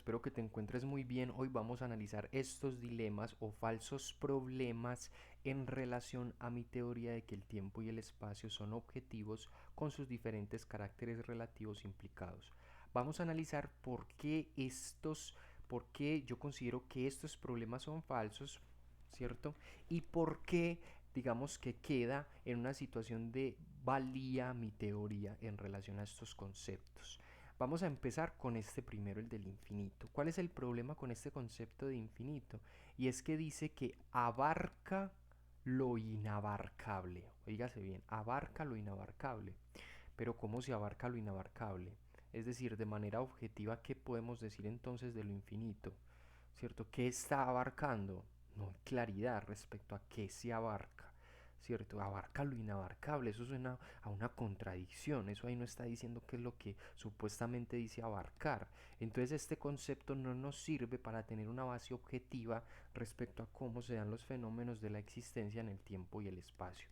espero que te encuentres muy bien. Hoy vamos a analizar estos dilemas o falsos problemas en relación a mi teoría de que el tiempo y el espacio son objetivos con sus diferentes caracteres relativos implicados. Vamos a analizar por qué yo considero que estos problemas son falsos, ¿cierto? Y por qué digamos que queda en una situación de valía mi teoría en relación a estos conceptos. Vamos a empezar con este primero, el del infinito. ¿Cuál es el problema con este concepto de infinito? Y es que dice que abarca lo inabarcable. Oígase bien, abarca lo inabarcable. Pero ¿cómo se abarca lo inabarcable? Es decir, de manera objetiva, ¿qué podemos decir entonces de lo infinito? ¿Cierto? ¿Qué está abarcando? No hay claridad respecto a qué se abarca. ¿Cierto? Abarca lo inabarcable, eso suena a una contradicción, eso ahí no está diciendo qué es lo que supuestamente dice abarcar. Entonces este concepto no nos sirve para tener una base objetiva respecto a cómo se dan los fenómenos de la existencia en el tiempo y el espacio.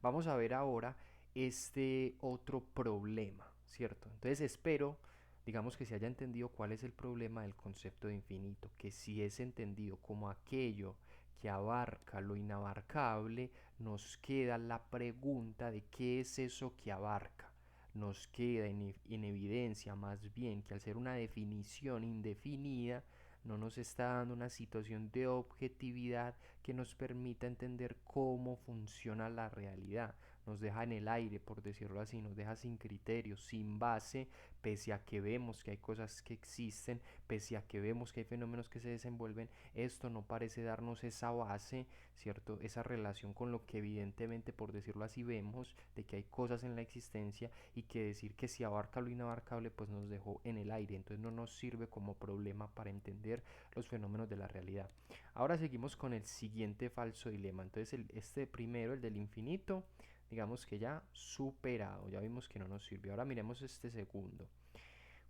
Vamos a ver ahora este otro problema, ¿cierto? Entonces espero, digamos, que se haya entendido cuál es el problema del concepto de infinito, que si es entendido como aquello que abarca lo inabarcable, nos queda la pregunta de qué es eso que abarca. Nos queda en evidencia más bien que al ser una definición indefinida, no nos está dando una situación de objetividad que nos permita entender cómo funciona la realidad. Nos deja en el aire, por decirlo así, nos deja sin criterio, sin base, pese a que vemos que hay cosas que existen, pese a que vemos que hay fenómenos que se desenvuelven, esto no parece darnos esa base, ¿cierto? Esa relación con lo que evidentemente, por decirlo así, vemos de que hay cosas en la existencia y que decir que si abarca lo inabarcable pues nos dejó en el aire, entonces no nos sirve como problema para entender los fenómenos de la realidad. Ahora seguimos con el siguiente falso dilema. Entonces este primero, el del infinito, digamos que ya superado, ya vimos que no nos sirve. Ahora miremos este segundo.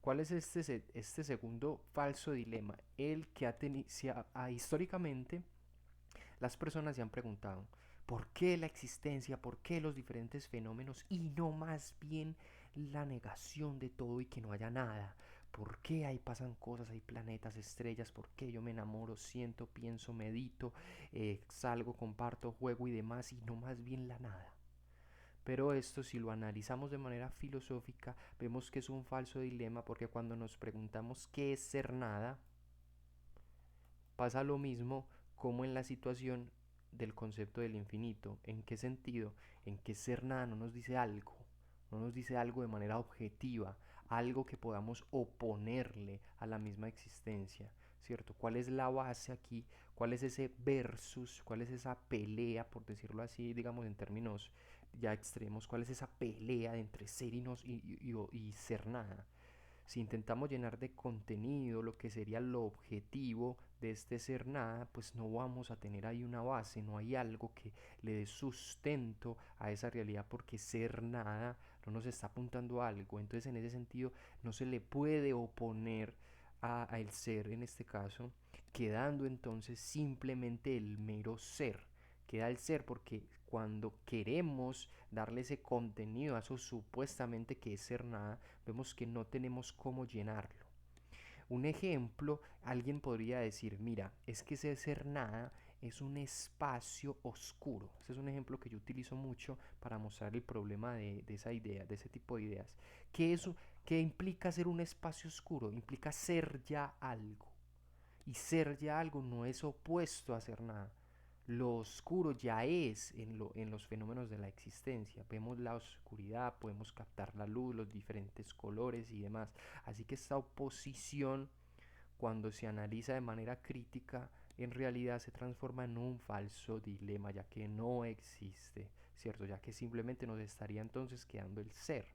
¿Cuál es este segundo falso dilema? El que históricamente las personas se han preguntado, ¿por qué la existencia, por qué los diferentes fenómenos y no más bien la negación de todo y que no haya nada? ¿Por qué ahí pasan cosas, hay planetas, estrellas? ¿Por qué yo me enamoro, siento, pienso, medito, salgo, comparto, juego y demás y no más bien la nada? Pero esto, si lo analizamos de manera filosófica, vemos que es un falso dilema porque cuando nos preguntamos qué es ser nada, pasa lo mismo como en la situación del concepto del infinito. ¿En qué sentido? En que ser nada no nos dice algo, no nos dice algo de manera objetiva, algo que podamos oponerle a la misma existencia, ¿cierto? ¿Cuál es la base aquí? ¿Cuál es ese versus? ¿Cuál es esa pelea, por decirlo así, digamos en términos ya extremos? ¿Cuál es esa pelea entre ser y ser nada? Si intentamos llenar de contenido lo que sería lo objetivo de este ser nada, pues no vamos a tener ahí una base, no hay algo que le dé sustento a esa realidad porque ser nada no nos está apuntando a algo. Entonces en ese sentido no se le puede oponer a el ser en este caso, quedando entonces simplemente el mero ser. Queda el ser porque cuando queremos darle ese contenido a eso supuestamente que es ser nada, vemos que no tenemos cómo llenarlo. Un ejemplo, alguien podría decir, mira, es que ese ser nada es un espacio oscuro. Ese es un ejemplo que yo utilizo mucho para mostrar el problema de esa idea, de ese tipo de ideas. ¿Qué implica ser un espacio oscuro? Implica ser ya algo. Y ser ya algo no es opuesto a ser nada. Lo oscuro ya es en los fenómenos de la existencia. Vemos la oscuridad, podemos captar la luz, los diferentes colores y demás. Así que esta oposición, cuando se analiza de manera crítica, en realidad se transforma en un falso dilema, ya que no existe, ¿cierto? Ya que simplemente nos estaría entonces quedando el ser.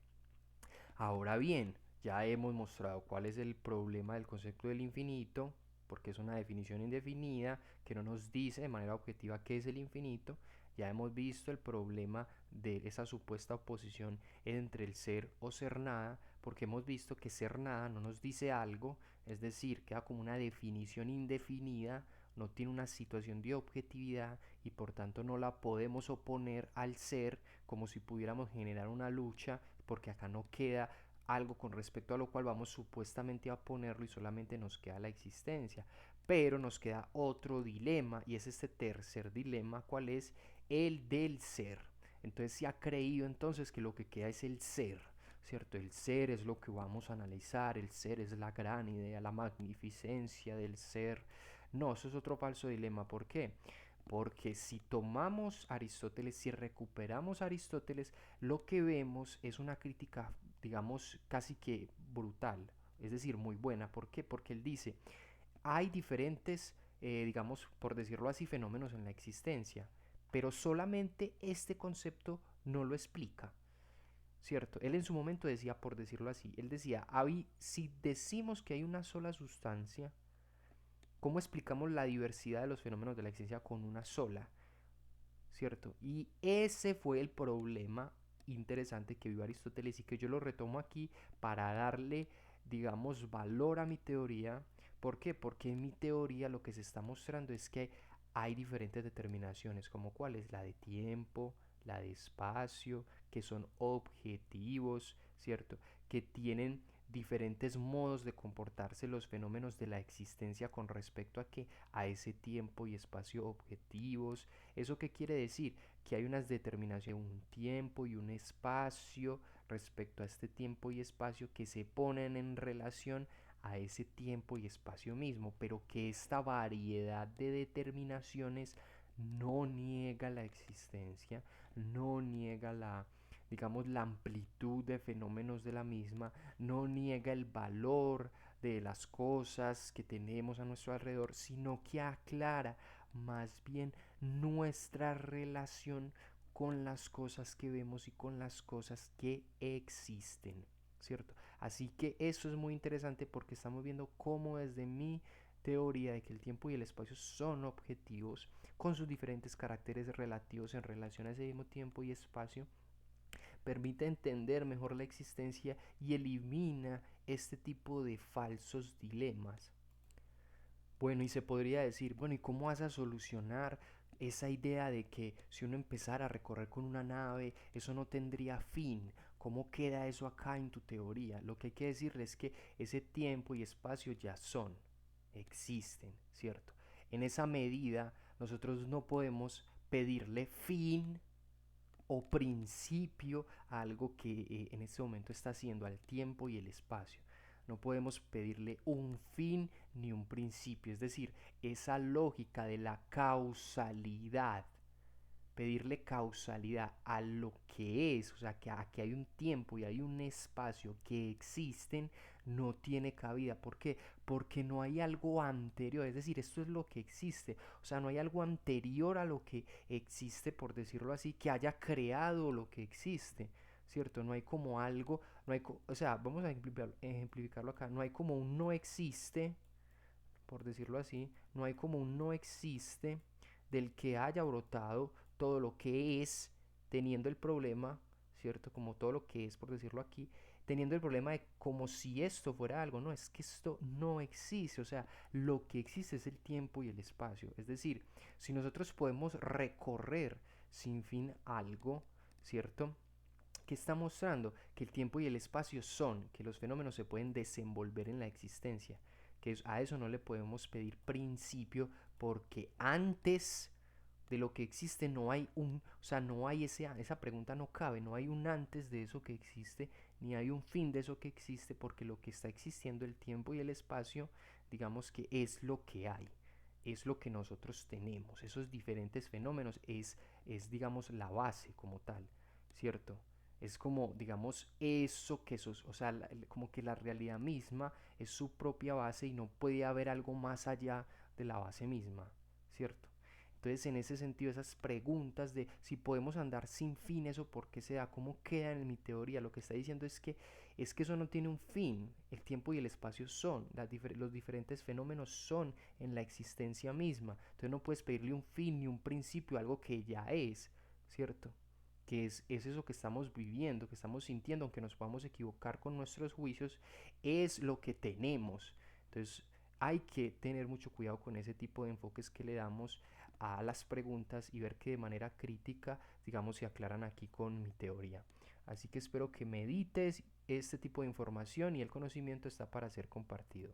Ahora bien, ya hemos mostrado cuál es el problema del concepto del infinito, porque es una definición indefinida que no nos dice de manera objetiva qué es el infinito. Ya hemos visto el problema de esa supuesta oposición entre el ser o ser nada, porque hemos visto que ser nada no nos dice algo, es decir, queda como una definición indefinida, no tiene una situación de objetividad y por tanto no la podemos oponer al ser como si pudiéramos generar una lucha, porque acá no queda algo con respecto a lo cual vamos supuestamente a ponerlo y solamente nos queda la existencia. Pero nos queda otro dilema y es este tercer dilema, ¿cuál es? El del ser. Entonces se ha creído entonces que lo que queda es el ser, ¿cierto? El ser es lo que vamos a analizar, el ser es la gran idea, la magnificencia del ser. No, eso es otro falso dilema. ¿Por qué? Porque si tomamos Aristóteles, si recuperamos Aristóteles, lo que vemos es una crítica, digamos, casi que brutal, es decir, muy buena. ¿Por qué? Porque él dice, hay diferentes, digamos, por decirlo así, fenómenos en la existencia, pero solamente este concepto no lo explica. ¿Cierto? Él en su momento decía, por decirlo así, él decía, si decimos que hay una sola sustancia, ¿cómo explicamos la diversidad de los fenómenos de la existencia con una sola? ¿Cierto? Y ese fue el problema interesante que vio Aristóteles y que yo lo retomo aquí para darle, digamos, valor a mi teoría. ¿Por qué? Porque en mi teoría lo que se está mostrando es que hay diferentes determinaciones, como cuáles, la de tiempo, la de espacio, que son objetivos, ¿cierto? Que tienen diferentes modos de comportarse los fenómenos de la existencia con respecto a que a ese tiempo y espacio objetivos. ¿Eso qué quiere decir? Que hay unas determinaciones, un tiempo y un espacio respecto a este tiempo y espacio que se ponen en relación a ese tiempo y espacio mismo, pero que esta variedad de determinaciones no niega la existencia, no niega la, digamos, la amplitud de fenómenos de la misma, no niega el valor de las cosas que tenemos a nuestro alrededor, sino que aclara más bien nuestra relación con las cosas que vemos y con las cosas que existen, ¿cierto? Así que eso es muy interesante porque estamos viendo cómo desde mi teoría de que el tiempo y el espacio son objetivos con sus diferentes caracteres relativos en relación a ese mismo tiempo y espacio, permite entender mejor la existencia y elimina este tipo de falsos dilemas. Bueno, y se podría decir, bueno, ¿y cómo vas a solucionar esa idea de que si uno empezara a recorrer con una nave, eso no tendría fin? ¿Cómo queda eso acá en tu teoría? Lo que hay que decirle es que ese tiempo y espacio ya son, existen, ¿cierto? En esa medida, nosotros no podemos pedirle fin o principio a algo que en este momento está haciendo al tiempo y el espacio. No podemos pedirle un fin ni un principio, es decir, esa lógica de la causalidad, pedirle causalidad a lo que es, o sea, que aquí hay un tiempo y hay un espacio que existen, no tiene cabida. ¿Por qué? Porque no hay algo anterior, es decir, esto es lo que existe, o sea, no hay algo anterior a lo que existe, por decirlo así, que haya creado lo que existe. ¿Cierto? No hay como algo, no hay, o sea, vamos a ejemplificarlo acá, no hay como un no existe, por decirlo así, no hay como un no existe del que haya brotado todo lo que es, teniendo el problema, ¿cierto? Como todo lo que es, por decirlo aquí, teniendo el problema de como si esto fuera algo, no, es que esto no existe, o sea, lo que existe es el tiempo y el espacio, es decir, si nosotros podemos recorrer sin fin algo, ¿cierto? Que está mostrando que el tiempo y el espacio son, que los fenómenos se pueden desenvolver en la existencia, que a eso no le podemos pedir principio porque antes de lo que existe no hay un, o sea, no hay esa pregunta no cabe, no hay un antes de eso que existe, ni hay un fin de eso que existe, porque lo que está existiendo, el tiempo y el espacio, digamos que es lo que hay, es lo que nosotros tenemos, esos diferentes fenómenos es digamos la base como tal, ¿cierto? Es como, digamos, eso que eso, o sea, como que la realidad misma es su propia base y no puede haber algo más allá de la base misma, ¿cierto? Entonces, en ese sentido, esas preguntas de si podemos andar sin fin, eso por qué se da, cómo queda en mi teoría, lo que está diciendo es que eso no tiene un fin, el tiempo y el espacio son, los diferentes fenómenos son en la existencia misma, entonces no puedes pedirle un fin ni un principio, algo que ya es, ¿cierto? Que es eso que estamos viviendo, que estamos sintiendo, aunque nos podamos equivocar con nuestros juicios, es lo que tenemos. Entonces hay que tener mucho cuidado con ese tipo de enfoques que le damos a las preguntas y ver que de manera crítica, digamos, se aclaran aquí con mi teoría. Así que espero que medites este tipo de información y el conocimiento está para ser compartido.